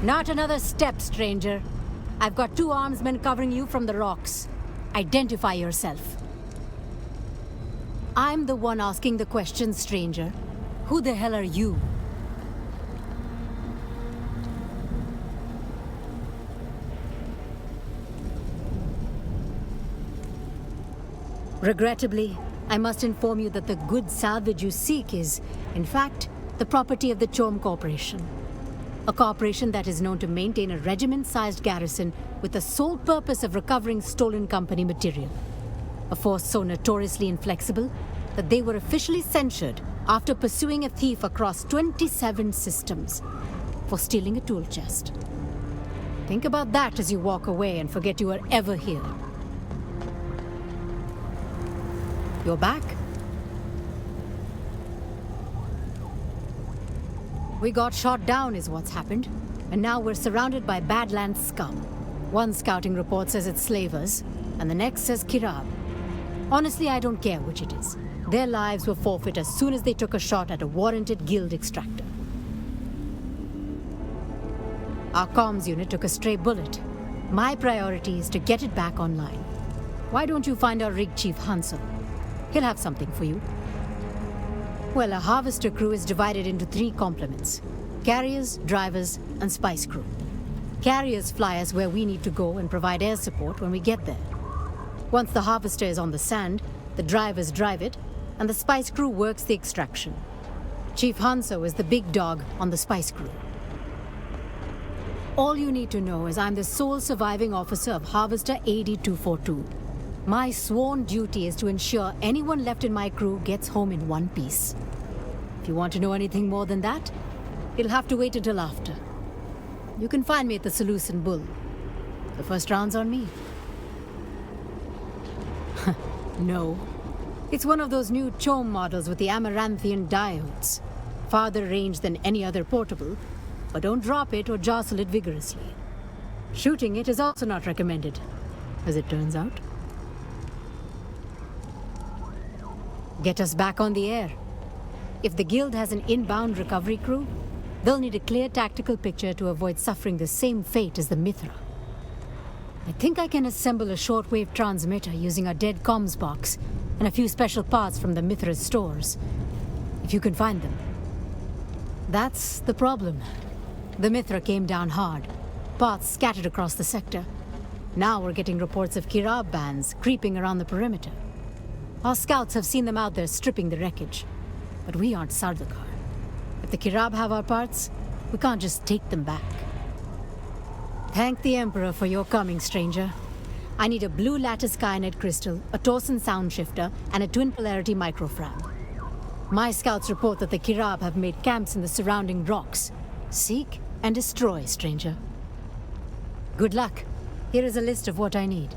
Not another step, stranger. I've got 2 armsmen covering you from the rocks. Identify yourself. I'm the one asking the question, stranger. Who the hell are you? Regrettably, I must inform you that the good salvage you seek is, in fact, the property of the Chom Corporation. A corporation that is known to maintain a regiment-sized garrison with the sole purpose of recovering stolen company material. A force so notoriously inflexible that they were officially censured after pursuing a thief across 27 systems for stealing a tool chest. Think about that as you walk away and forget you were ever here. You're back? We got shot down is what's happened, and now we're surrounded by Badlands scum. One scouting report says it's slavers, and the next says Kirab. Honestly, I don't care which it is. Their lives were forfeit as soon as they took a shot at a warranted guild extractor. Our comms unit took a stray bullet. My priority is to get it back online. Why don't you find our rig chief Hanso? He'll have something for you. Well, a harvester crew is divided into 3 complements: carriers, drivers, and spice crew. Carriers fly us where we need to go and provide air support when we get there. Once the harvester is on the sand, the drivers drive it, and the spice crew works the extraction. Chief Hanso is the big dog on the spice crew. All you need to know is I'm the sole surviving officer of Harvester AD-242. My sworn duty is to ensure anyone left in my crew gets home in one piece. If you want to know anything more than that, you'll have to wait until after. You can find me at the Seleucid Bull. The first round's on me. No. It's one of those new Chom models with the Amaranthian diodes. Farther range than any other portable, but don't drop it or jostle it vigorously. Shooting it is also not recommended, as it turns out. Get us back on the air. If the guild has an inbound recovery crew, they'll need a clear tactical picture to avoid suffering the same fate as the Mithra. I think I can assemble a shortwave transmitter using our dead comms box and a few special parts from the Mithra's stores, if you can find them. That's the problem. The Mithra came down hard, parts scattered across the sector. Now we're getting reports of Kirab bands creeping around the perimeter. Our scouts have seen them out there stripping the wreckage, but we aren't Sardaukar. If the Kirab have our parts, we can't just take them back. Thank the Emperor for your coming, stranger. I need a blue lattice kyanite crystal, a Torsen sound shifter, and a twin polarity microfram. My scouts report that the Kirab have made camps in the surrounding rocks. Seek and destroy, stranger. Good luck. Here is a list of what I need.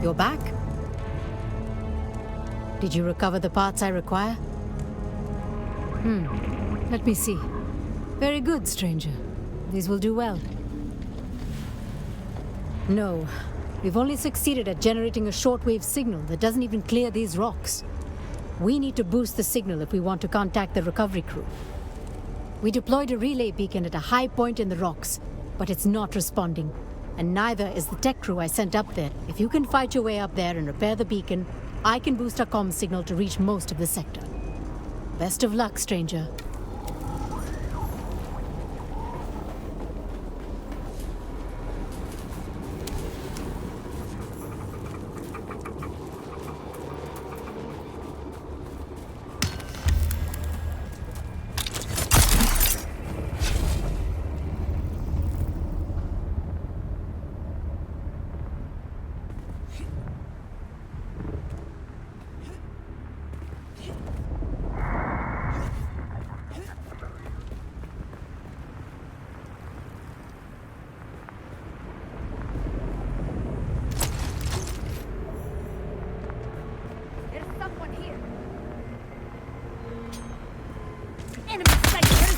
You're back? Did you recover the parts I require? Let me see. Very good, stranger. These will do well. No, we've only succeeded at generating a shortwave signal that doesn't even clear these rocks. We need to boost the signal if we want to contact the recovery crew. We deployed a relay beacon at a high point in the rocks, but it's not responding. And neither is the tech crew I sent up there. If you can fight your way up there and repair the beacon, I can boost our comm signal to reach most of the sector. Best of luck, stranger.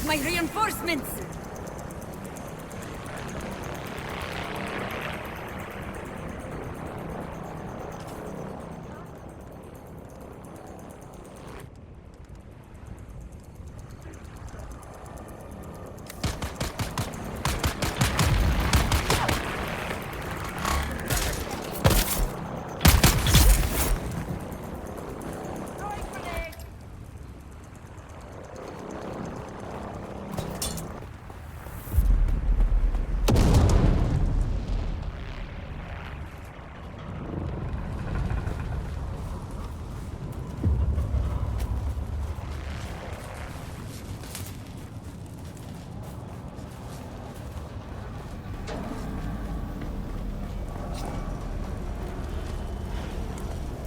My reinforcements!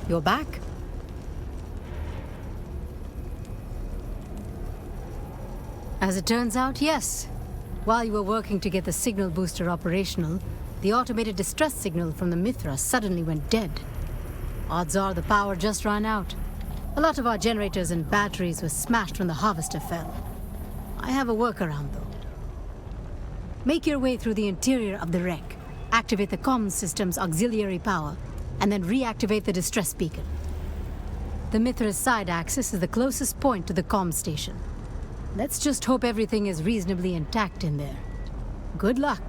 You're back? As it turns out, yes. While you were working to get the signal booster operational, the automated distress signal from the Mithra suddenly went dead. Odds are the power just ran out. A lot of our generators and batteries were smashed when the harvester fell. I have a workaround, though. Make your way through the interior of the wreck, activate the comms system's auxiliary power, and then reactivate the distress beacon. The Mithra's side axis is the closest point to the comm station. Let's just hope everything is reasonably intact in there. Good luck.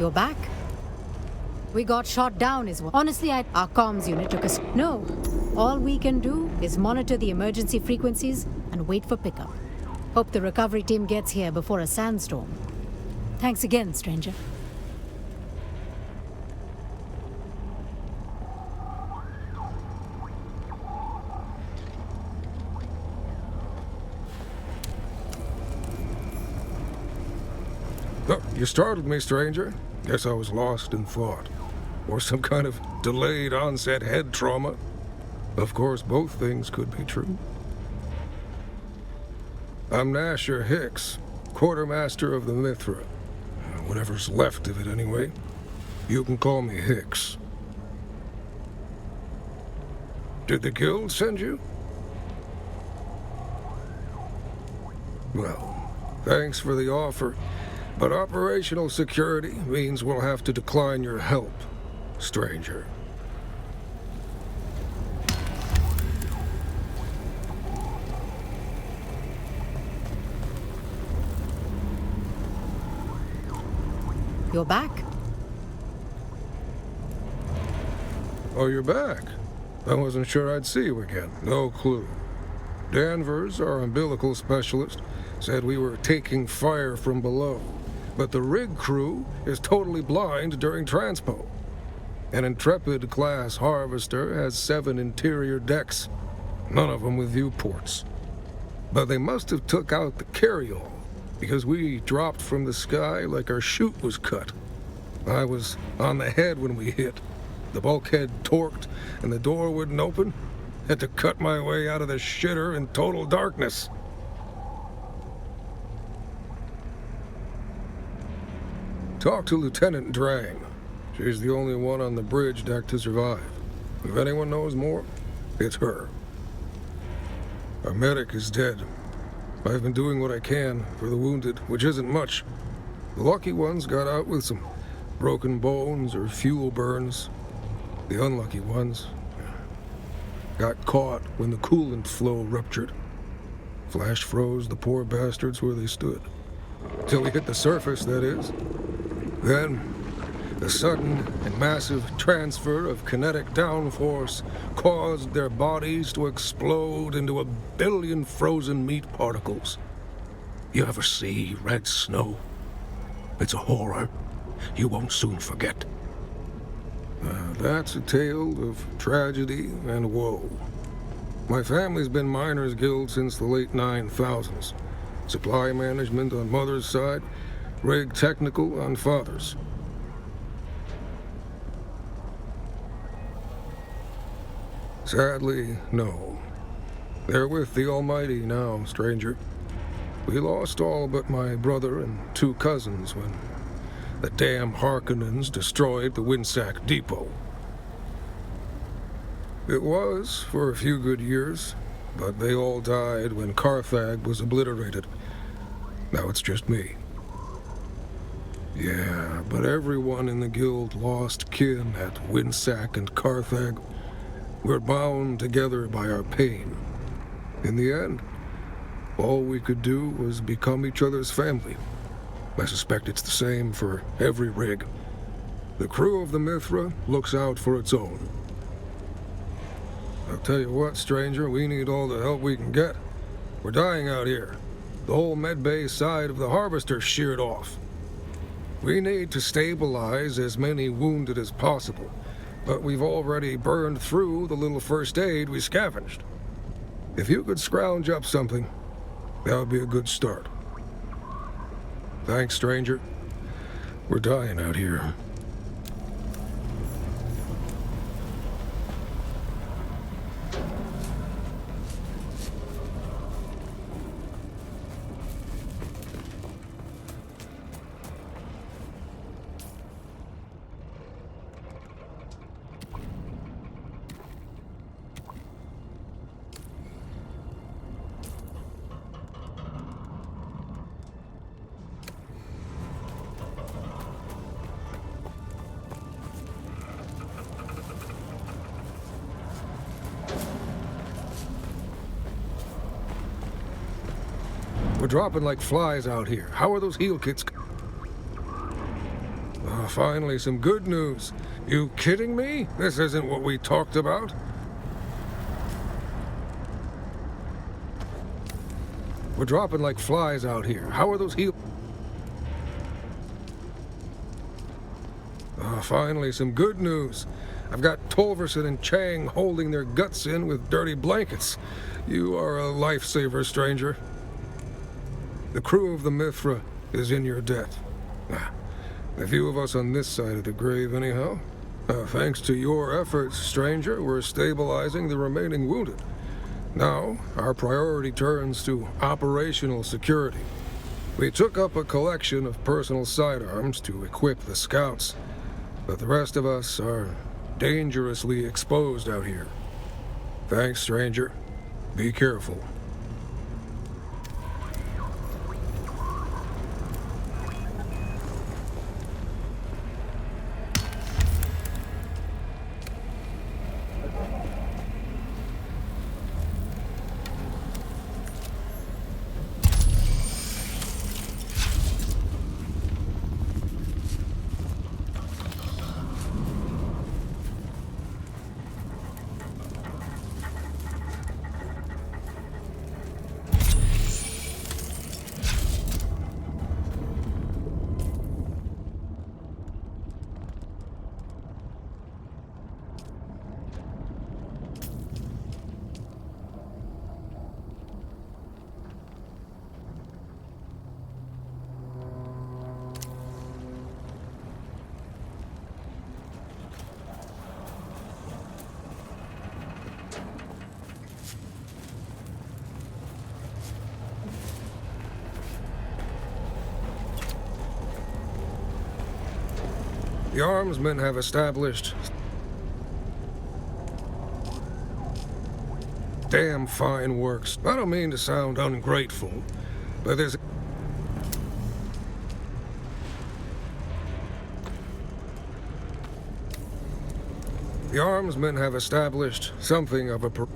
You're back? We got shot down is what. Honestly, our comms unit took us. No. All we can do is monitor the emergency frequencies and wait for pickup. Hope the recovery team gets here before a sandstorm. Thanks again, stranger. Oh, you startled me, stranger. Guess I was lost in thought. Or some kind of delayed onset head trauma. Of course, both things could be true. I'm Nasher Hicks, quartermaster of the Mithra. Whatever's left of it, anyway. You can call me Hicks. Did the guild send you? Well, thanks for the offer. But operational security means we'll have to decline your help, stranger. You're back? Oh, you're back? I wasn't sure I'd see you again. No clue. Danvers, our umbilical specialist, said we were taking fire from below. But the rig crew is totally blind during transpo. An Intrepid-class harvester has 7 interior decks, none of them with viewports. But they must have took out the carryall, because we dropped from the sky like our chute was cut. I was on the head when we hit. The bulkhead torqued, and the door wouldn't open. Had to cut my way out of the shitter in total darkness. Talk to Lieutenant Drang. She's the only one on the bridge deck to survive. If anyone knows more, it's her. Our medic is dead. I've been doing what I can for the wounded, which isn't much. The lucky ones got out with some broken bones or fuel burns. The unlucky ones got caught when the coolant flow ruptured. Flash froze the poor bastards where they stood. Till we hit the surface, that is. Then, the sudden and massive transfer of kinetic downforce caused their bodies to explode into 1 billion frozen meat particles. You ever see red snow? It's a horror you won't soon forget. That's a tale of tragedy and woe. My family's been Miners Guild since the late 9000s. Supply management on mother's side, rig technical on father's. Sadly, no. They're with the Almighty now, stranger. We lost all but my brother and 2 cousins when the damn Harkonnens destroyed the Windsack Depot. It was for a few good years, but they all died when Carthag was obliterated. Now it's just me. Yeah, but everyone in the guild lost kin at Windsack and Carthag. We're bound together by our pain. In the end, all we could do was become each other's family. I suspect it's the same for every rig. The crew of the Mithra looks out for its own. I'll tell you what, stranger, we need all the help we can get. We're dying out here. The whole medbay side of the harvester sheared off. We need to stabilize as many wounded as possible, but we've already burned through the little first aid we scavenged. If you could scrounge up something, that would be a good start. Thanks, stranger. We're dying out here. We're dropping like flies out here. How are those heal kits? Oh, finally some good news. You kidding me? This isn't what we talked about. We're dropping like flies out here. How are those heal... Finally some good news. I've got Tolverson and Chang holding their guts in with dirty blankets. You are a lifesaver, stranger. The crew of the Mithra is in your debt. The few of us on this side of the grave, anyhow. Thanks to your efforts, stranger, we're stabilizing the remaining wounded. Now, our priority turns to operational security. We took up a collection of personal sidearms to equip the scouts, but the rest of us are dangerously exposed out here. Thanks, stranger. Be careful. The armsmen have established damn fine works. I don't mean to sound ungrateful, but there's... The armsmen have established something of a...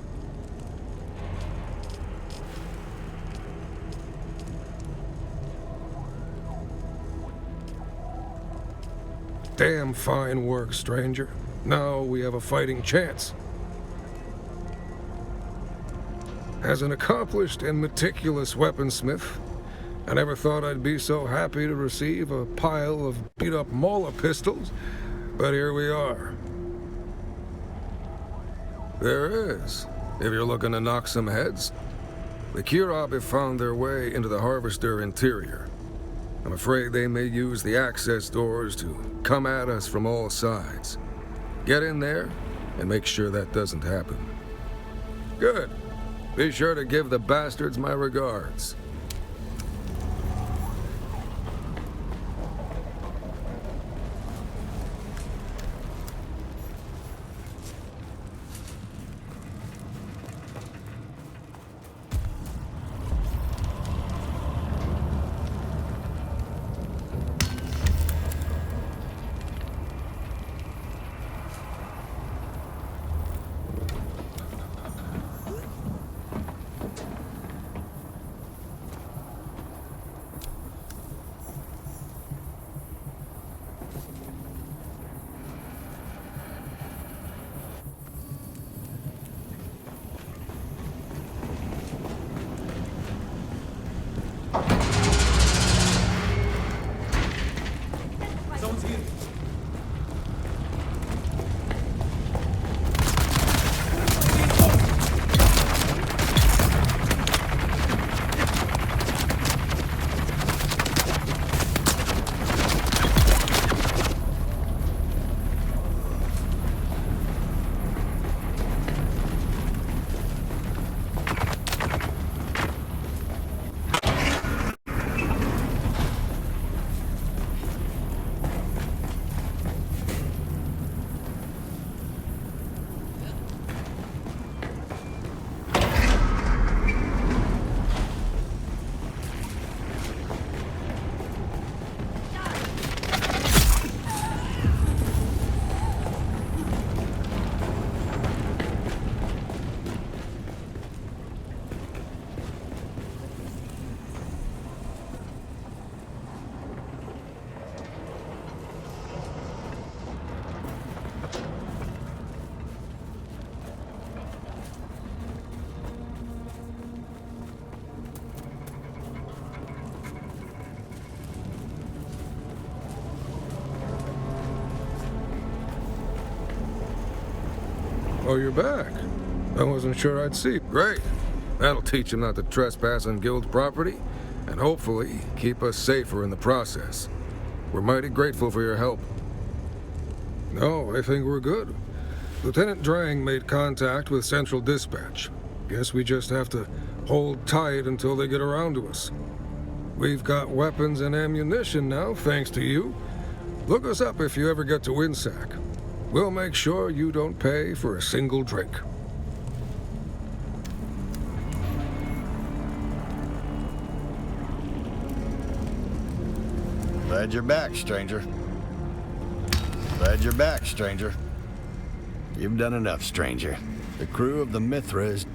Damn fine work, stranger. Now we have a fighting chance. As an accomplished and meticulous weaponsmith, I never thought I'd be so happy to receive a pile of beat-up Mola pistols, but here we are. There is, if you're looking to knock some heads. The Kirab have found their way into the Harvester interior. I'm afraid they may use the access doors to come at us from all sides. Get in there and make sure that doesn't happen. Good. Be sure to give the bastards my regards. Oh, you're back. I wasn't sure I'd see you. Great. That'll teach him not to trespass on Guild property, and hopefully keep us safer in the process. We're mighty grateful for your help. No, I think we're good. Lieutenant Drang made contact with Central Dispatch. Guess we just have to hold tight until they get around to us. We've got weapons and ammunition now, thanks to you. Look us up if you ever get to Winsack. We'll make sure you don't pay for a single drink. Glad you're back, stranger. Glad you're back, stranger. You've done enough, stranger. The crew of the Mithra is...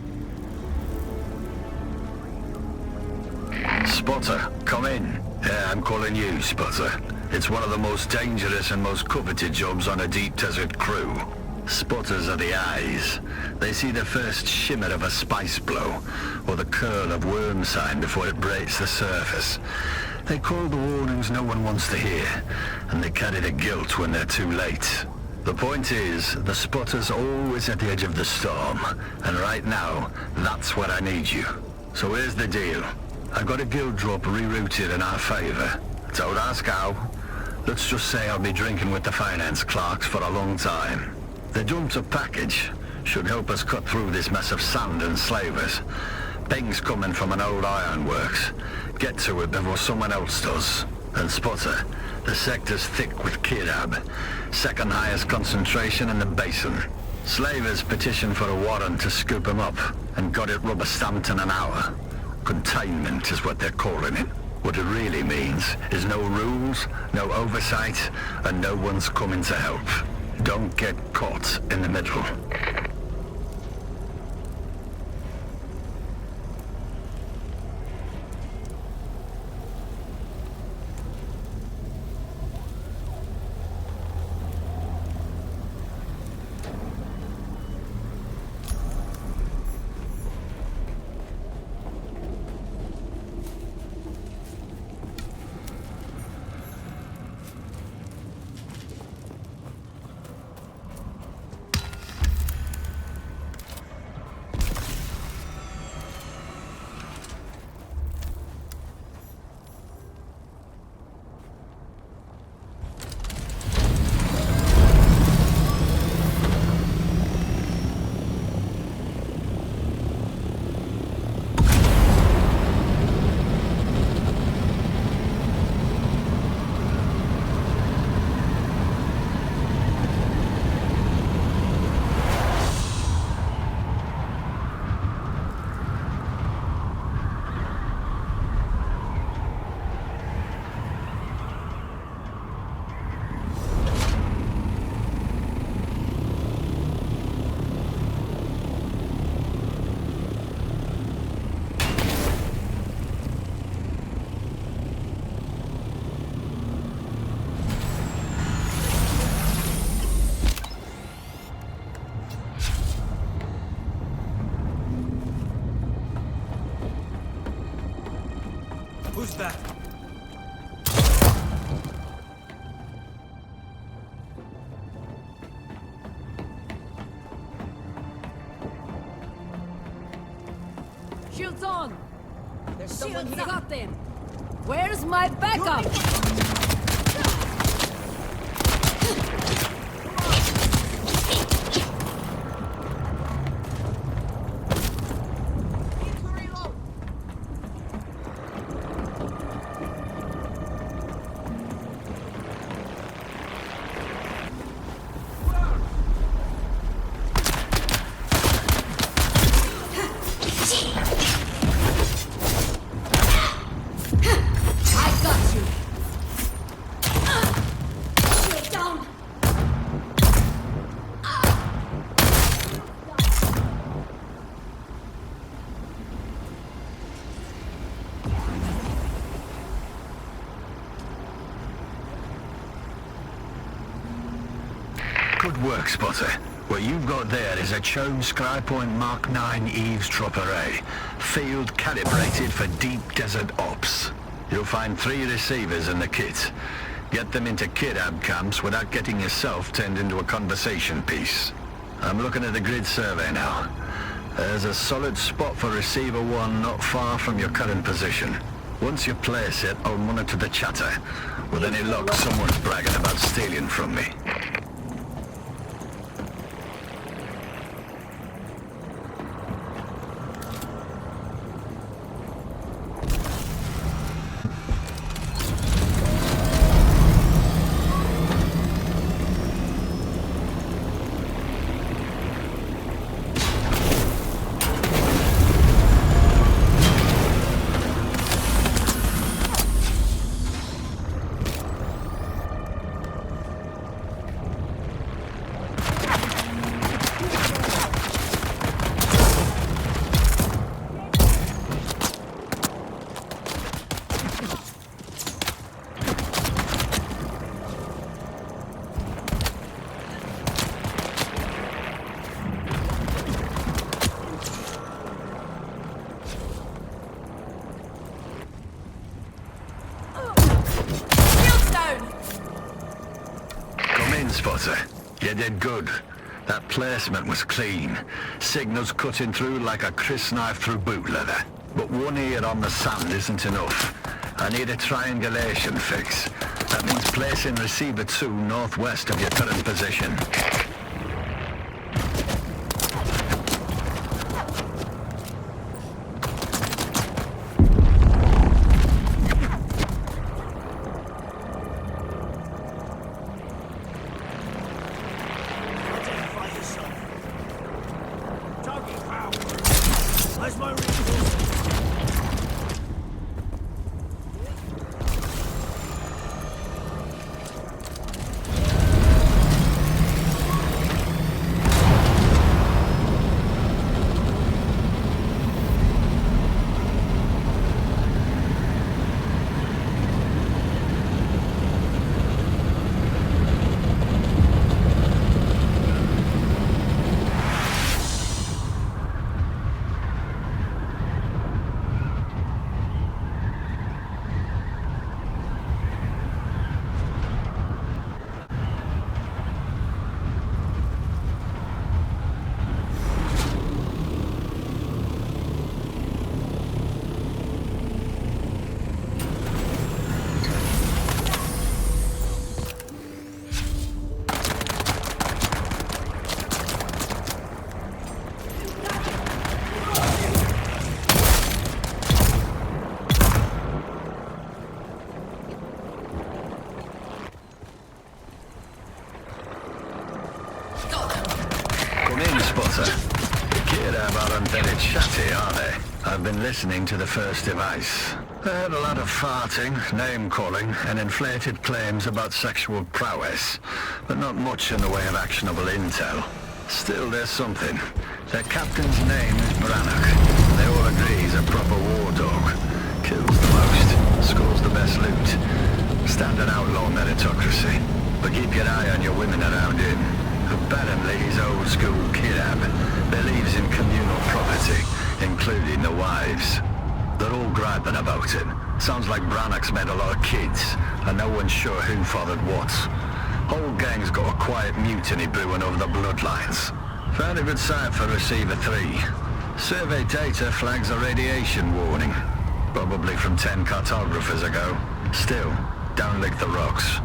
Spotter, come in. Yeah, I'm calling you, Spotter. It's one of the most dangerous and most coveted jobs on a deep desert crew. Spotters are the eyes. They see the first shimmer of a spice blow, or the curl of worm sign before it breaks the surface. They call the warnings no one wants to hear, and they carry the guilt when they're too late. The point is, the spotter's always at the edge of the storm, and right now, that's where I need you. So here's the deal. I've got a guild drop rerouted in our favor. Don't ask how. Let's just say I'll be drinking with the finance clerks for a long time. They dumped a package. Should help us cut through this mess of sand and slavers. Ping's coming from an old ironworks. Get to it before someone else does. And Spotter, the sector's thick with Kirab. Second highest concentration in the basin. Slavers petitioned for a warrant to scoop him up, and got it rubber stamped in an hour. Containment is what they're calling it. What it really means is no rules, no oversight, and no one's coming to help. Don't get caught in the middle. Who's that? Shields on! There's someone who got them! Where's my backup? Good work, Spotter. What you've got there is a Chone Skypoint Mark 9 eavesdrop array, field calibrated for deep desert ops. You'll find 3 receivers in the kit. Get them into Kirab camps without getting yourself turned into a conversation piece. I'm looking at the grid survey now. There's a solid spot for Receiver 1 not far from your current position. Once you place it, I'll monitor the chatter. With any luck, someone's bragging about stealing from me. Spotter. You did good. That placement was clean. Signals cutting through like a crisp knife through boot leather. But one ear on the sand isn't enough. I need a triangulation fix. That means placing Receiver 2 northwest of your current position. Where's my reinforcements? Very chatty, are they? I've been listening to the first device. They had a lot of farting, name-calling, and inflated claims about sexual prowess, but not much in the way of actionable intel. Still, there's something. Their captain's name is Brannock. They all agree he's a proper war dog. Kills the most, scores the best loot. Standard outlaw meritocracy. But keep your eye on your women around him. Apparently he's old school kidab. Believes in communal property, including the wives. They're all griping about it. Sounds like Brannock's met a lot of kids, and no one's sure who fathered what. Whole gang's got a quiet mutiny brewing over the bloodlines. Found a good site for Receiver 3. Survey data flags a radiation warning. Probably from 10 cartographers ago. Still, don't lick the rocks.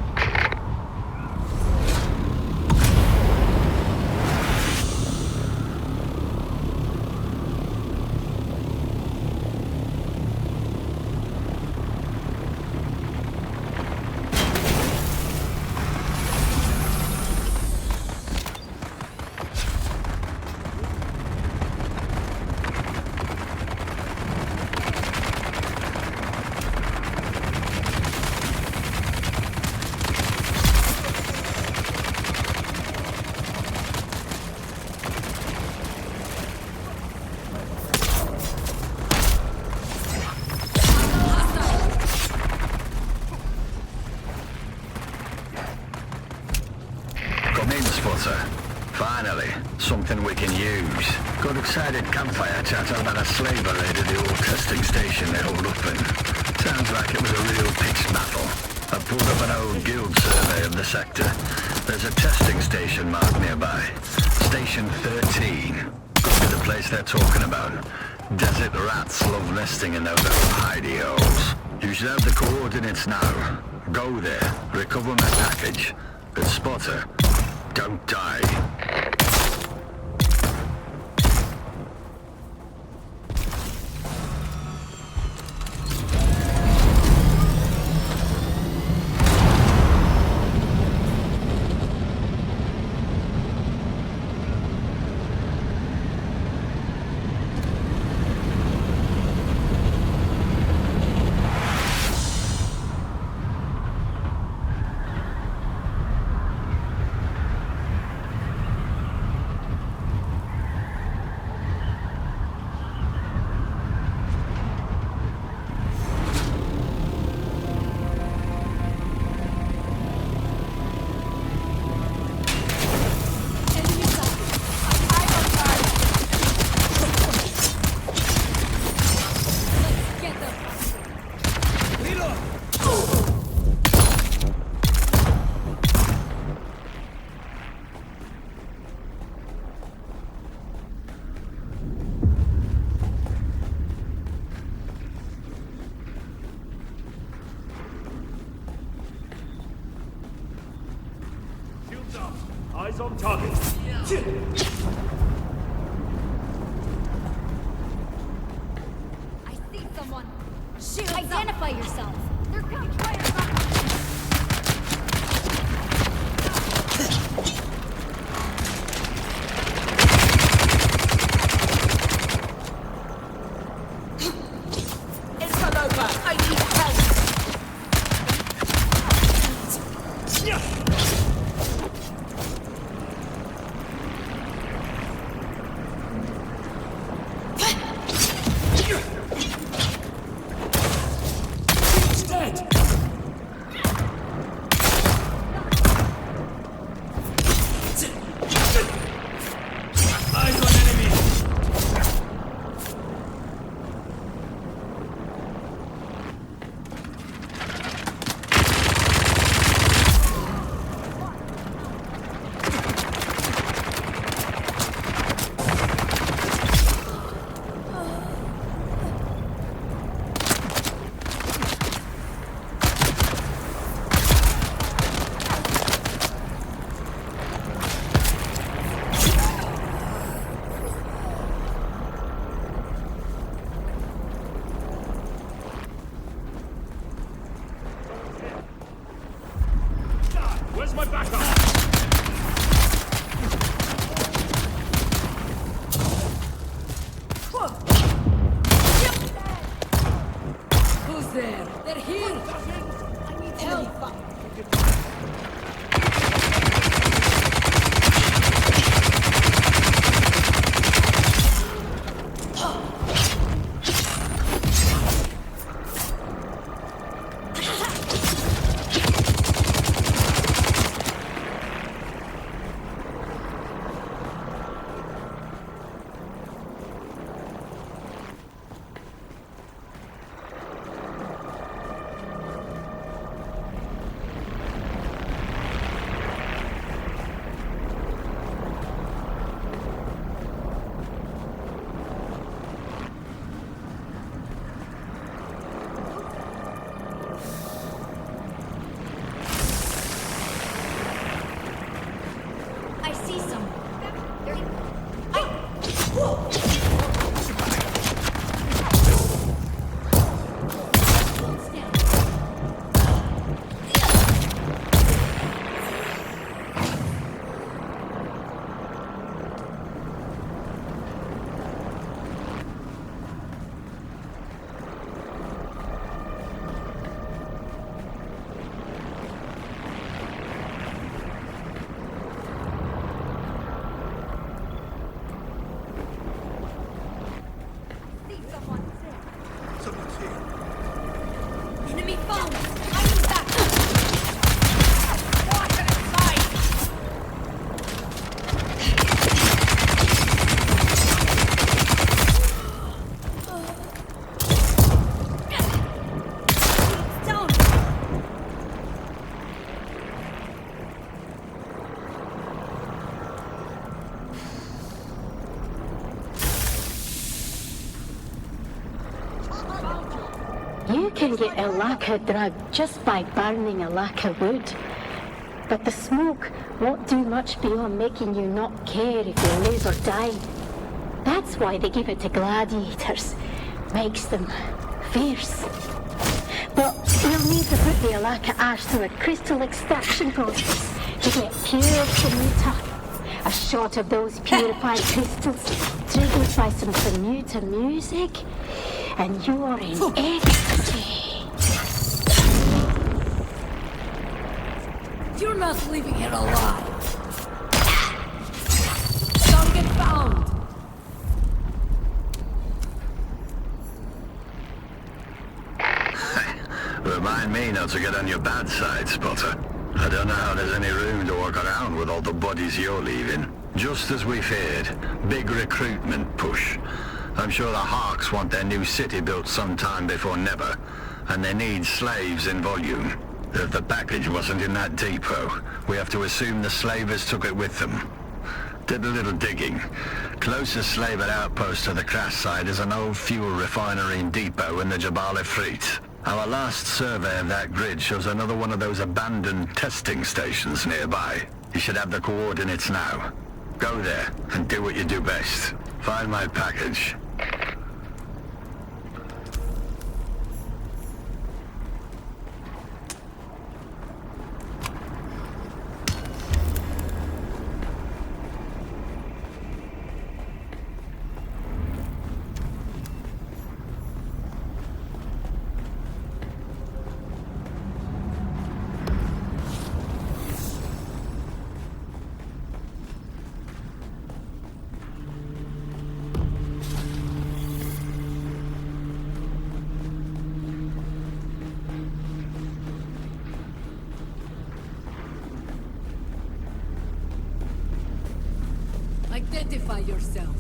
Finally, something we can use. Got excited campfire chatter about a slaver raid at the old testing station they hold up in. Sounds like it was a real pitched battle. I pulled up an old guild survey of the sector. There's a testing station marked nearby. Station 13. Could be the place they're talking about. Desert rats love nesting in those little hidey holes. You should have the coordinates now. Go there, recover my package. But Spotter, don't die. Eyes on target. I see someone. Shoot! Identify yourself. They're coming right up. It's all over. I need help. He's dead. Eyes on enemy. Where's my backup? Who's there? They're here. I need help. can get a lacquer drug just by burning a lacquer wood. But the smoke won't do much beyond making you not care if you live or die. That's why they give it to gladiators. Makes them fierce. But we'll need to put the Alaka ash through a crystal extraction process to get pure Commuta. A shot of those purified crystals triggered by some Commuta music, and you're in ecstasy. You're not leaving here alive. Don't get found. Remind me not to get on your bad side, Spotter. I don't know how there's any room to walk around with all the bodies you're leaving. Just as we feared, big recruitment push. I'm sure the Harks want their new city built sometime before never, and they need slaves in volume. If the package wasn't in that depot, we have to assume the slavers took it with them. Did a little digging. Closest slaver outpost to the crash site is an old fuel refinery and depot in the Jabal Ifrit. Our last survey of that grid shows another one of those abandoned testing stations nearby. You should have the coordinates now. Go there and do what you do best. Find my package. Identify yourself.